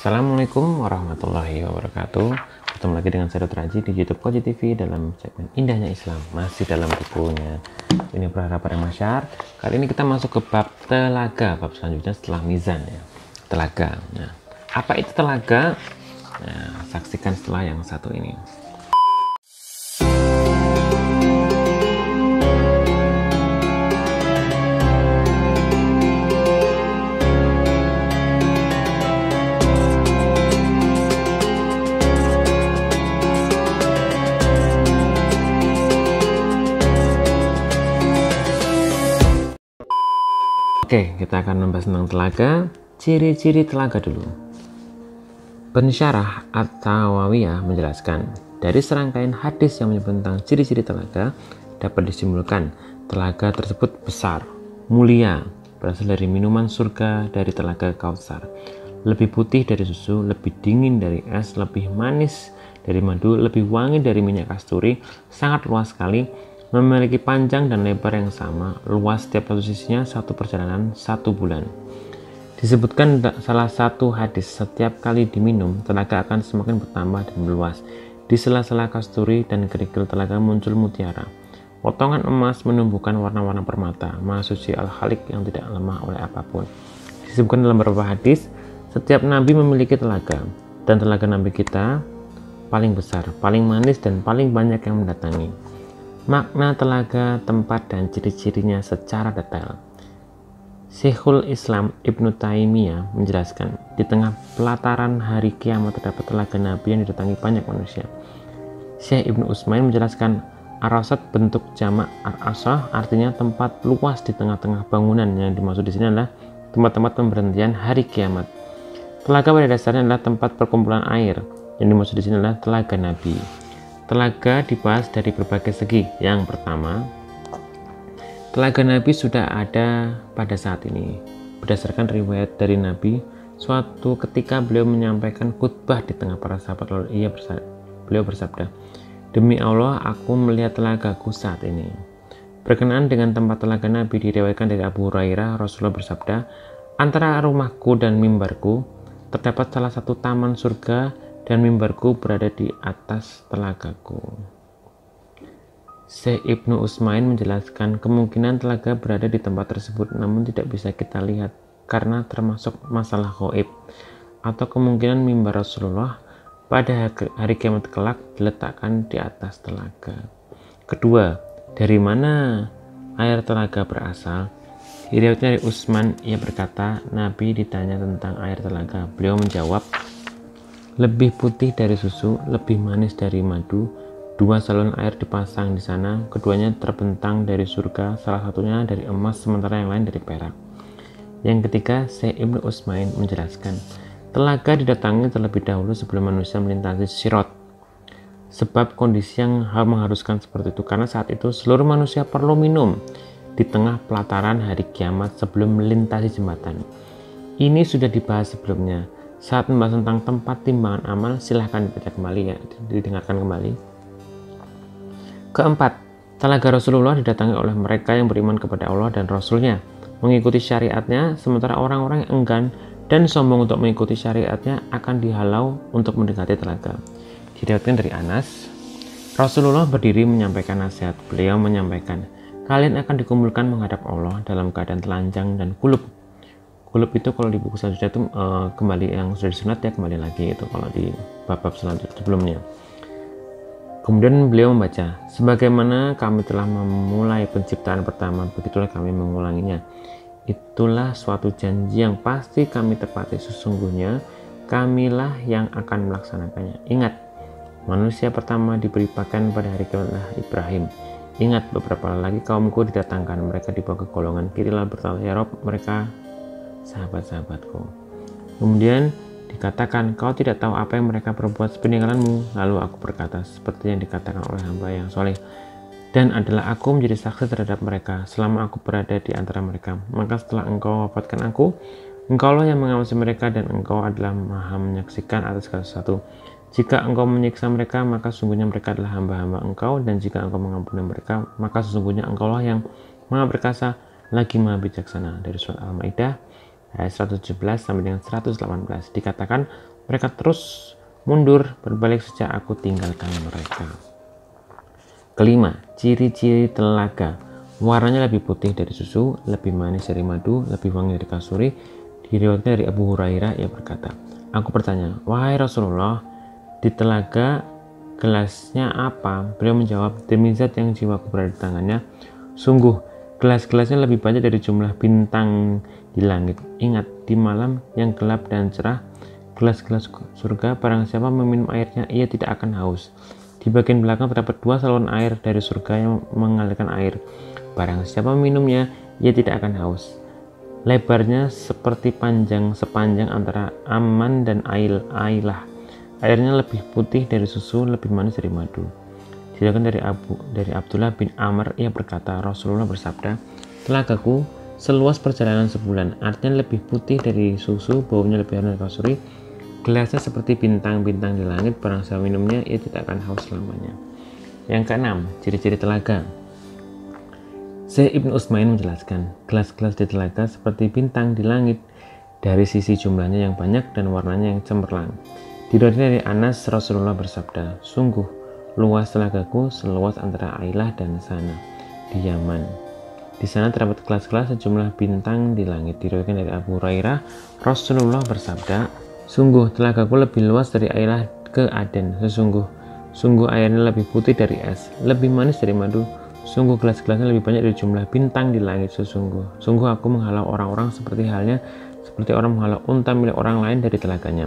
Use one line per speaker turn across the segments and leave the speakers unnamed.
Assalamualaikum warahmatullahi wabarakatuh. Ketemu lagi dengan saya Dr. Haji di YouTube Koji TV dalam segmen Indahnya Islam, masih dalam bukunya Ini Perharapan Masyar. Kali ini kita masuk ke bab telaga, bab selanjutnya setelah mizan ya. Telaga. Nah, apa itu telaga? Nah, saksikan setelah yang satu ini. Oke, kita akan membahas tentang telaga. Ciri-ciri telaga dulu. Pensyarah At-Tawawiyah menjelaskan, dari serangkaian hadis yang menyebut tentang ciri-ciri telaga, dapat disimpulkan telaga tersebut besar, mulia, berasal dari minuman surga dari telaga Kautsar, lebih putih dari susu, lebih dingin dari es, lebih manis dari madu, lebih wangi dari minyak kasturi, sangat luas sekali, memiliki panjang dan lebar yang sama, luas setiap satu sisinya, satu perjalanan 1 bulan. Disebutkan salah satu hadis, setiap kali diminum, telaga akan semakin bertambah dan meluas. Di sela-sela kasturi dan kerikil telaga muncul mutiara. Potongan emas menumbuhkan warna-warna permata, Maha Suci Al-Khaliq yang tidak lemah oleh apapun. Disebutkan dalam beberapa hadis, setiap nabi memiliki telaga, dan telaga nabi kita paling besar, paling manis, dan paling banyak yang mendatangi. Makna telaga, tempat, dan ciri-cirinya secara detail. Syekhul Islam Ibnu Taimiyah menjelaskan, di tengah pelataran hari kiamat terdapat telaga Nabi yang didatangi banyak manusia. Syekh Ibnu Utsman menjelaskan, Ar-Rasad bentuk jamak Ar-Asah, artinya tempat luas di tengah-tengah bangunan. Yang dimaksud di sini adalah tempat-tempat pemberhentian hari kiamat. Telaga pada dasarnya adalah tempat perkumpulan air. Yang dimaksud di sini adalah telaga Nabi. Telaga dibahas dari berbagai segi. Yang pertama, telaga Nabi sudah ada pada saat ini. Berdasarkan riwayat dari Nabi, suatu ketika beliau menyampaikan khutbah di tengah para sahabat, lalu beliau bersabda, "Demi Allah, aku melihat telagaku saat ini." Berkenaan dengan tempat telaga Nabi, diriwayatkan dari Abu Hurairah, Rasulullah bersabda, "Antara rumahku dan mimbarku terdapat salah satu taman surga, dan mimbarku berada di atas telagaku." Syekh Ibnu Utsman menjelaskan, kemungkinan telaga berada di tempat tersebut namun tidak bisa kita lihat karena termasuk masalah gaib, atau kemungkinan mimbar Rasulullah pada hari kiamat kelak diletakkan di atas telaga. Kedua, dari mana air telaga berasal? Diriwayatkan dari Utsman, ia berkata, Nabi ditanya tentang air telaga. Beliau menjawab, lebih putih dari susu, lebih manis dari madu. 2 saluran air dipasang di sana, keduanya terbentang dari surga, salah satunya dari emas, sementara yang lain dari perak. Yang ketiga, Syekh Ibnu Utsman menjelaskan, telaga didatangi terlebih dahulu sebelum manusia melintasi Sirat. Sebab kondisi yang mengharuskan seperti itu, karena saat itu seluruh manusia perlu minum di tengah pelataran hari kiamat sebelum melintasi jembatan. Ini sudah dibahas sebelumnya. Saat membahas tentang tempat timbangan amal, silahkan dibaca kembali ya, didengarkan kembali. Keempat, telaga Rasulullah didatangi oleh mereka yang beriman kepada Allah dan Rasulnya, mengikuti syariatnya, sementara orang-orang yang enggan dan sombong untuk mengikuti syariatnya akan dihalau untuk mendekati telaga. Diriwayatkan dari Anas, Rasulullah berdiri menyampaikan nasihat. Beliau menyampaikan, kalian akan dikumpulkan menghadap Allah dalam keadaan telanjang dan kulub. Kulub itu kalau di buku selanjutnya itu kembali yang sudah disunat ya, kembali lagi itu kalau di bab-bab selanjutnya sebelumnya. Kemudian beliau membaca, sebagaimana kami telah memulai penciptaan pertama, begitulah kami mengulanginya. Itulah suatu janji yang pasti kami tepati, sesungguhnya kamilah yang akan melaksanakannya. Ingat, manusia pertama diberi pakaian pada hari kiamat adalah Ibrahim. Ingat, beberapa lagi kaumku didatangkan, mereka dibawa ke golongan kiri lalu berkata, ya Rob, mereka sahabat-sahabatku. Kemudian dikatakan, kau tidak tahu apa yang mereka perbuat sepeninggalanmu. Lalu aku berkata, seperti yang dikatakan oleh hamba yang soleh, dan adalah aku menjadi saksi terhadap mereka selama aku berada di antara mereka. Maka setelah engkau wafatkan aku, engkaulah yang mengawasi mereka, dan engkau adalah maha menyaksikan atas segala sesuatu. Jika engkau menyiksa mereka, maka sesungguhnya mereka adalah hamba-hamba engkau, dan jika engkau mengampuni mereka, maka sesungguhnya engkaulah yang maha perkasa lagi maha bijaksana. Dari surat Al-Maidah ayat 117 sampai dengan 118 dikatakan, Mereka terus mundur berbalik sejak aku tinggalkan mereka. Kelima, ciri-ciri telaga. Warnanya lebih putih dari susu, lebih manis dari madu, lebih wangi dari kasuri. Diriwayatkan dari Abu Hurairah, ia berkata, aku bertanya, wahai Rasulullah, di telaga gelasnya apa? Beliau menjawab, demi zat yang jiwaku berada di tangannya, sungguh gelas-gelasnya lebih banyak dari jumlah bintang di langit. Ingat, di malam yang gelap dan cerah, gelas-gelas surga, barang siapa meminum airnya, ia tidak akan haus. Di bagian belakang terdapat 2 saluran air dari surga yang mengalirkan air. Barang siapa minumnya, ia tidak akan haus. Lebarnya seperti sepanjang antara Aman dan Ailah. Airnya lebih putih dari susu, lebih manis dari madu. Diriwayatkan dari Abdullah bin Amr, ia berkata, Rasulullah bersabda, telagaku seluas perjalanan sebulan, artinya lebih putih dari susu, baunya lebih harum dari kasuri, gelasnya seperti bintang-bintang di langit, barang siapa minumnya, ia tidak akan haus selamanya. Yang keenam, ciri-ciri telaga. Syekh Ibnu Utsmain menjelaskan, gelas-gelas di telaga seperti bintang di langit dari sisi jumlahnya yang banyak dan warnanya yang cemerlang. Diriwayatkan dari Anas, Rasulullah bersabda, sungguh luas telagaku seluas antara Ailah dan Sana di Yaman. Di sana terdapat gelas-gelas sejumlah bintang di langit. Diriwayatkan dari Abu Hurairah, Rasulullah bersabda, sungguh telagaku lebih luas dari Ailah ke Aden. Sungguh airnya lebih putih dari es, lebih manis dari madu. Sungguh gelas-gelasnya lebih banyak dari jumlah bintang di langit. Sungguh aku menghalau orang-orang seperti orang menghalau unta milik orang lain dari telaganya.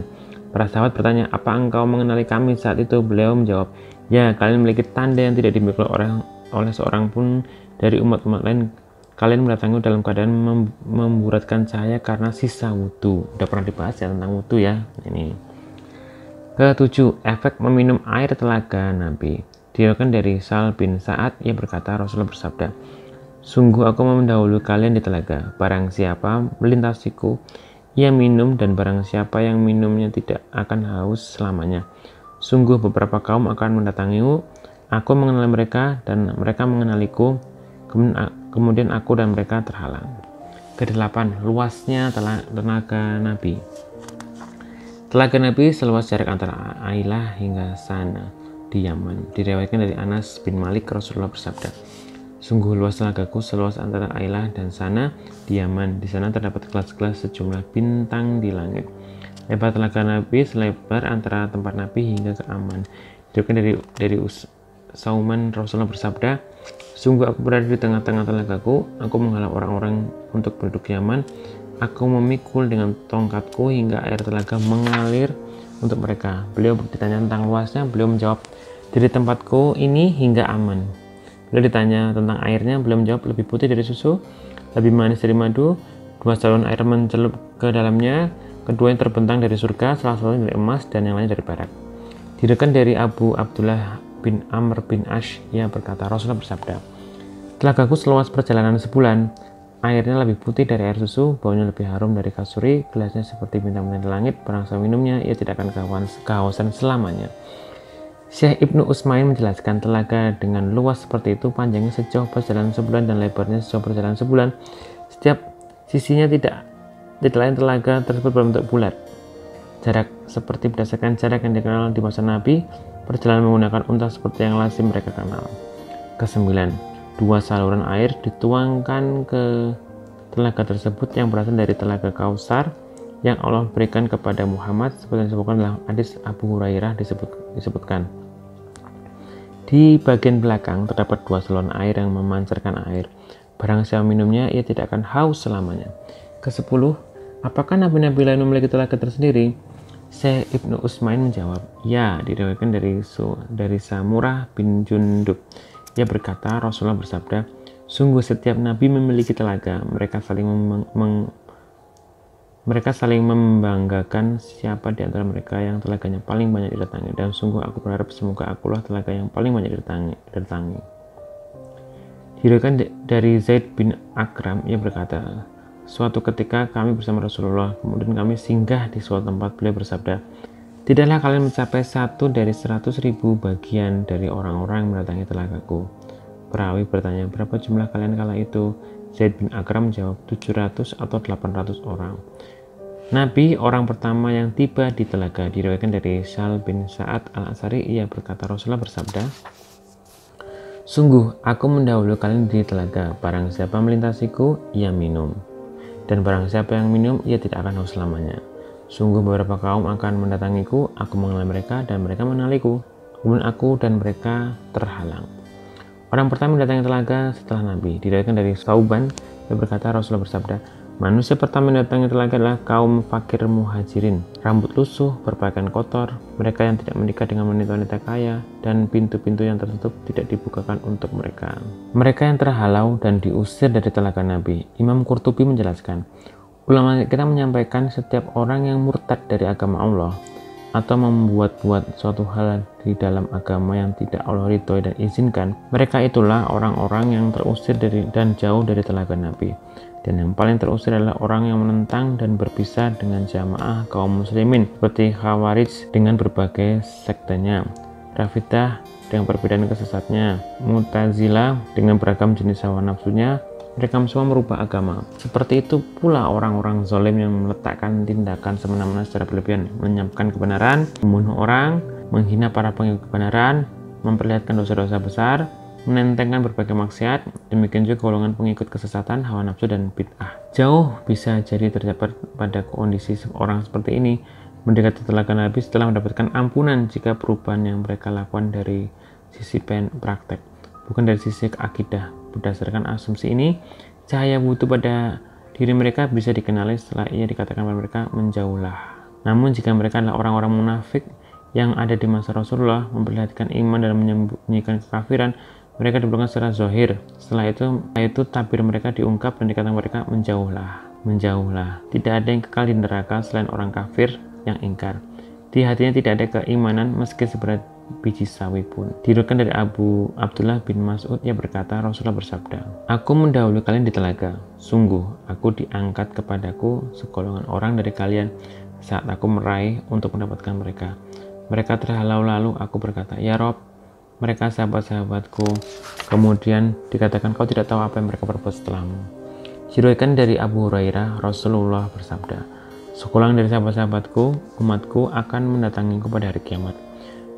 Para sahabat bertanya, apa engkau mengenali kami saat itu? Beliau menjawab, ya, kalian memiliki tanda yang tidak dimiliki oleh seorang pun dari umat-umat lain. Kalian mendatangi dalam keadaan memburatkan cahaya karena sisa wudhu. Udah pernah dibahas ya tentang wudhu ya. Ini. Ketujuh, efek meminum air telaga Nabi. Diriwayatkan dari Sal bin Sa'ad, ia berkata, Rasulullah bersabda, sungguh aku mendahului kalian di telaga. Barang siapa melintasiku, ia minum, dan barang siapa yang minumnya tidak akan haus selamanya. Sungguh beberapa kaum akan mendatangimu, aku mengenal mereka dan mereka mengenaliku, kemudian aku dan mereka terhalang. Kedelapan, luasnya telaga Nabi. Telaga Nabi seluas jarak antara Ailah hingga Sana di Yaman. Diriwayatkan dari Anas bin Malik, Rasulullah bersabda, sungguh luas telagaku seluas antara Ailah dan Sana di Yaman. Di sana terdapat gelas-gelas sejumlah bintang di langit. Lebar telaga Nabi selebar antara tempat Nabi hingga ke Aman. Diriwayatkan dari Sauman, Rasulullah bersabda, sungguh aku berada di tengah-tengah telagaku, aku menghalau orang-orang untuk penduduk Yaman, aku memikul dengan tongkatku hingga air telaga mengalir untuk mereka. Beliau ditanya tentang luasnya, beliau menjawab, dari tempatku ini hingga Aman. Beliau ditanya tentang airnya, beliau menjawab, lebih putih dari susu, lebih manis dari madu, 2 saluran air mencelup ke dalamnya, kedua yang terbentang dari surga, salah satunya dari emas dan yang lain dari perak. Diriwayatkan dari Abu Abdullah bin Amr bin Ash, ia berkata, Rasulullah bersabda, telagaku seluas perjalanan sebulan, airnya lebih putih dari air susu, baunya lebih harum dari kasuri, gelasnya seperti bintang-bintang di langit, barang siapa minumnya, ia tidak akan kehausan selamanya. Syekh Ibnu Utsmain menjelaskan, telaga dengan luas seperti itu, panjangnya sejauh perjalanan sebulan dan lebarnya sejauh perjalanan sebulan. Setiap sisinya tidak lain telaga tersebut berbentuk bulat. Jarak seperti berdasarkan jarak yang dikenal di masa Nabi, perjalanan menggunakan unta seperti yang lazim mereka kenal. Kesembilan, 2 saluran air dituangkan ke telaga tersebut yang berasal dari telaga Kausar yang Allah berikan kepada Muhammad, seperti yang disebutkan dalam hadis Abu Hurairah disebutkan. Di bagian belakang terdapat 2 saluran air yang memancarkan air. Barang siapa minumnya, ia tidak akan haus selamanya. Ke-10, apakah nabi-nabi lain memiliki telaga tersendiri? Syekh Ibnu Utsmain menjawab, ya, diriwayatkan dari Samurah bin Jundub. Ia berkata, Rasulullah bersabda, sungguh setiap nabi memiliki telaga. Mereka saling membanggakan siapa di antara mereka yang telaganya paling banyak didatangi, dan sungguh aku berharap semoga akulah telaga yang paling banyak didatangi. Diriwayatkan dari Zaid bin Akram, ia berkata, suatu ketika kami bersama Rasulullah, kemudian kami singgah di suatu tempat. Beliau bersabda, tidaklah kalian mencapai 1 dari 100.000 bagian dari orang-orang yang mendatangi telagaku. Perawi bertanya, berapa jumlah kalian kala itu? Zaid bin Akram menjawab, 700 atau 800 orang. Nabi orang pertama yang tiba di telaga. Diriwayatkan dari Syal bin Sa'ad al-Asari, ia berkata, Rasulullah bersabda, sungguh aku mendahului kalian di telaga, barang siapa melintasiku, ia minum, dan barang siapa yang minum, ia tidak akan haus selamanya. Sungguh beberapa kaum akan mendatangiku, aku mengenal mereka dan mereka mengenaliku, kemudian aku dan mereka terhalang. Orang pertama mendatangi telaga setelah Nabi. Diriwayatkan dari Sauban, ia berkata, Rasulullah bersabda, manusia pertama yang datang ke telaga adalah kaum fakir muhajirin, rambut lusuh, berpakaian kotor, mereka yang tidak menikah dengan wanita-wanita kaya, dan pintu-pintu yang tertutup tidak dibukakan untuk mereka. Mereka yang terhalau dan diusir dari telaga Nabi. Imam Qurtubi menjelaskan, ulama kita menyampaikan setiap orang yang murtad dari agama Allah atau membuat-buat suatu hal di dalam agama yang tidak Allah ridhoi dan izinkan, mereka itulah orang-orang yang terusir dari dan jauh dari telaga Nabi. Dan yang paling terusir adalah orang yang menentang dan berpisah dengan jamaah kaum muslimin, seperti Khawarij dengan berbagai sektenya, Rafidah dengan perbedaan kesesatnya, Mu'tazilah dengan beragam jenis hawa nafsunya. Mereka semua merubah agama. Seperti itu pula orang-orang zalim yang meletakkan tindakan semena-mena secara berlebihan, menyampaikan kebenaran, membunuh orang, menghina para pengikut kebenaran, memperlihatkan dosa-dosa besar, menentengkan berbagai maksiat. Demikian juga golongan pengikut kesesatan, hawa nafsu, dan bid'ah. Jauh bisa jadi terdapat pada kondisi orang seperti ini mendekati telaga Nabi setelah mendapatkan ampunan jika perubahan yang mereka lakukan dari sisi praktek, bukan dari sisi akidah. Berdasarkan asumsi ini, cahaya wudhu pada diri mereka bisa dikenali setelah ia dikatakan pada mereka menjauhlah. Namun jika mereka adalah orang-orang munafik yang ada di masa Rasulullah, memperlihatkan iman dan menyembunyikan kekafiran, mereka diberikan secara zahir. Setelah itu tabir mereka diungkap dan dikatakan mereka menjauhlah, menjauhlah. Tidak ada yang kekal di neraka selain orang kafir yang ingkar. Di hatinya tidak ada keimanan meski seberat biji sawi pun. Diriwayatkan dari Abu Abdullah bin Mas'ud, ia berkata, Rasulullah bersabda, aku mendahului kalian di telaga. Sungguh aku diangkat kepadaku segolongan orang dari kalian saat aku meraih untuk mendapatkan mereka. Mereka terhalau, lalu aku berkata, ya Rob, mereka sahabat-sahabatku. Kemudian dikatakan, kau tidak tahu apa yang mereka perbuat setelahmu. Diriwayatkan dari Abu Hurairah, Rasulullah bersabda, segolongan dari sahabat-sahabatku, umatku akan mendatangiku pada hari kiamat.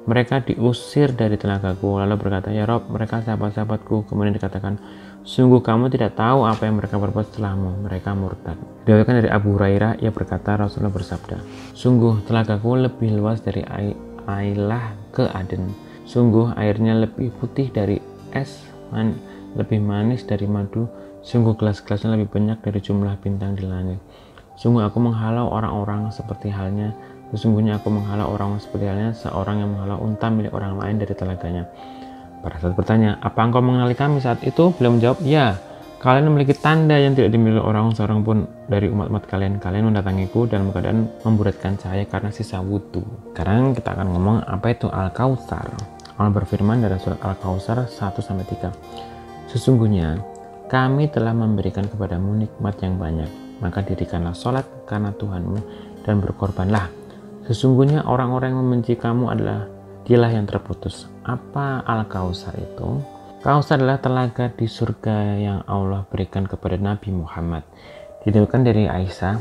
Mereka diusir dari telagaku, lalu berkata, ya Rob, mereka sahabat-sahabatku. Kemudian dikatakan, sungguh kamu tidak tahu apa yang mereka perbuat setelahmu, mereka murtad. Diriwayatkan dari Abu Hurairah, ia berkata, Rasulullah bersabda, sungguh telagaku lebih luas dari Ailah ke Aden. Sungguh airnya lebih putih dari es, lebih manis dari madu. Sungguh gelas-gelasnya lebih banyak dari jumlah bintang di langit. Sungguh aku menghalau orang-orang seperti halnya. Sesungguhnya aku menghalau orang seperti halnya seorang yang menghalau unta milik orang lain dari telaganya. Pada saat bertanya, apa engkau mengenali kami saat itu? Beliau menjawab, ya, kalian memiliki tanda yang tidak dimiliki orang seorang pun dari umat-umat kalian. Kalian mendatangiku dalam keadaan memburatkan cahaya karena sisa wudhu. Sekarang kita akan ngomong apa itu Al-Kautsar. Allah berfirman dari surat Al-Kautsar 1-3. Sesungguhnya kami telah memberikan kepadamu nikmat yang banyak, maka dirikanlah sholat karena Tuhanmu dan berkorbanlah. Sesungguhnya orang-orang yang membenci kamu adalah dialah yang terputus. Apa Al-Kautsar itu? Kautsar adalah telaga di surga yang Allah berikan kepada Nabi Muhammad. Diriwayatkan dari Aisyah,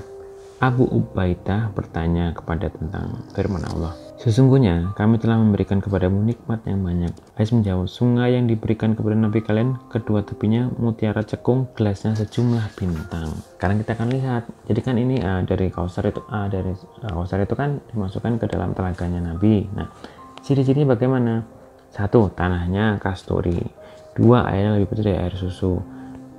Abu Ubaidah bertanya kepada tentang firman Allah, sesungguhnya kami telah memberikan kepadamu nikmat yang banyak. Aisyah menjawab, sungai yang diberikan kepada Nabi kalian, kedua tepinya mutiara cekung, gelasnya sejumlah bintang. Sekarang kita akan lihat. Jadi kan ini dari Kautsar itu dari Kautsar itu kan dimasukkan ke dalam telaganya Nabi. Nah, ciri-cirinya bagaimana? 1. Tanahnya kasturi. 2. Airnya lebih putih dari air susu.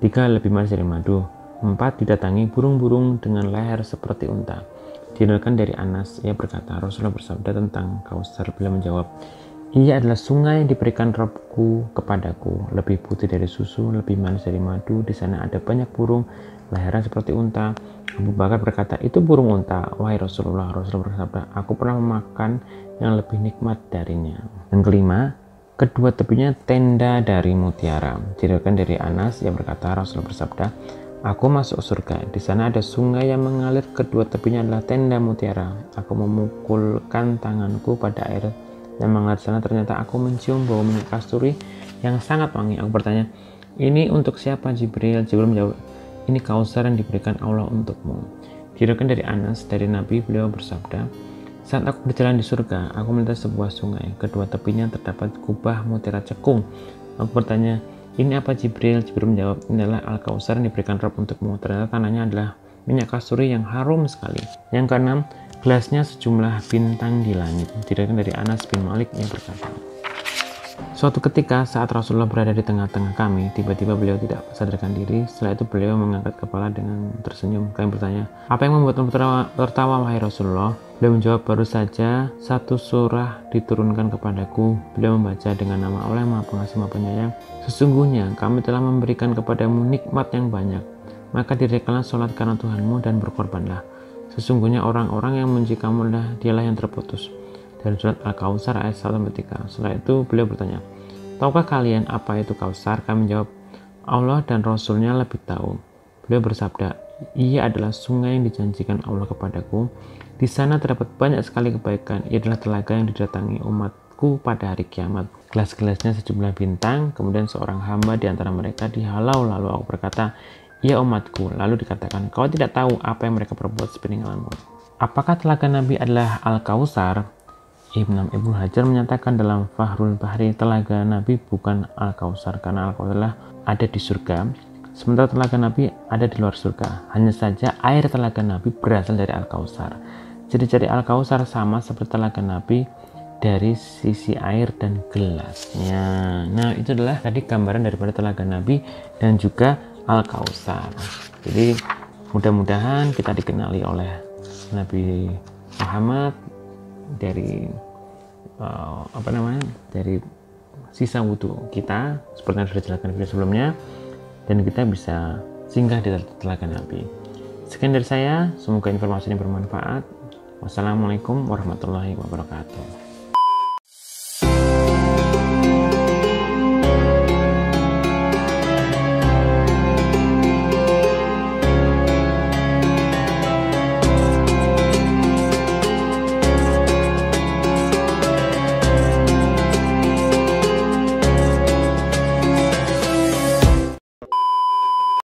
3. Lebih manis dari madu. 4. Didatangi burung-burung dengan leher seperti unta. Diriwayatkan dari Anas, ia berkata, Rasulullah bersabda tentang Kautsar, beliau menjawab, ia adalah sungai yang diberikan Rabbku kepadaku, lebih putih dari susu, lebih manis dari madu. Di sana ada banyak burung, lehernya seperti unta. Abu Bakar berkata, itu burung unta. Wahai Rasulullah, Rasulullah bersabda, aku pernah memakan yang lebih nikmat darinya. Yang kelima, kedua tepinya tenda dari mutiara. Diriwayatkan dari Anas, ia berkata, Rasulullah bersabda, aku masuk surga. Di sana ada sungai yang mengalir, kedua tepinya adalah tenda mutiara. Aku memukulkan tanganku pada air yang mengalir sana. Ternyata aku mencium bau minyak kasturi yang sangat wangi. Aku bertanya, ini untuk siapa Jibril? Jibril menjawab, ini Kautsar yang diberikan Allah untukmu. Diriwayatkan dari Anas, dari Nabi, beliau bersabda, saat aku berjalan di surga, aku melihat sebuah sungai. Kedua tepinya terdapat kubah mutiara cekung. Aku bertanya, ini apa Jibril? Jibril menjawab, ini adalah Al-Kautsar yang diberikan Rabb untukmu. Ternyata tanahnya adalah minyak kasturi yang harum sekali. Yang keenam, gelasnya sejumlah bintang di langit. Diriwayatkan dari Anas bin Malik yang berkata, suatu ketika saat Rasulullah berada di tengah-tengah kami, tiba-tiba beliau tidak sadarkan diri. Setelah itu beliau mengangkat kepala dengan tersenyum. Kami bertanya, apa yang membuatmu tertawa wahai Rasulullah? Beliau menjawab, baru saja satu surah diturunkan kepadaku. Beliau membaca dengan nama Allah yang Maha Pengasih Maha Penyayang. Sesungguhnya kami telah memberikan kepadamu nikmat yang banyak. Maka dirikanlah sholat karena Tuhanmu dan berkorbanlah. Sesungguhnya orang-orang yang membenci kamu adalah dialah yang terputus. Dari surat Al-Kautsar ayat 1-3. Setelah itu beliau bertanya, tahukah kalian apa itu Kautsar? Kami menjawab, Allah dan Rasulnya lebih tahu. Beliau bersabda, ia adalah sungai yang dijanjikan Allah kepadaku. Di sana terdapat banyak sekali kebaikan. Ia adalah telaga yang didatangi umatku pada hari kiamat. Gelas-gelasnya sejumlah bintang. Kemudian seorang hamba di antara mereka dihalau. Lalu aku berkata, ya umatku. Lalu dikatakan, kau tidak tahu apa yang mereka perbuat sepeninggalanmu. Apakah telaga Nabi adalah Al-Kautsar? Ibnu Hajar menyatakan dalam Fahrul Bahri, telaga Nabi bukan Al-Kautsar karena Al-Kautsar ada di surga, sementara telaga Nabi ada di luar surga. Hanya saja air telaga Nabi berasal dari Al-Kautsar. Ciri-ciri Al-Kautsar sama seperti telaga Nabi dari sisi air dan gelasnya. Nah, itu adalah tadi gambaran daripada telaga Nabi dan juga Al-Kautsar. Jadi mudah-mudahan kita dikenali oleh Nabi Muhammad dari dari sisa wudhu kita seperti yang sudah dijelaskan video sebelumnya, dan kita bisa singgah di telaga Nabi. Sekian dari saya, semoga informasi ini bermanfaat. Wassalamualaikum warahmatullahi wabarakatuh.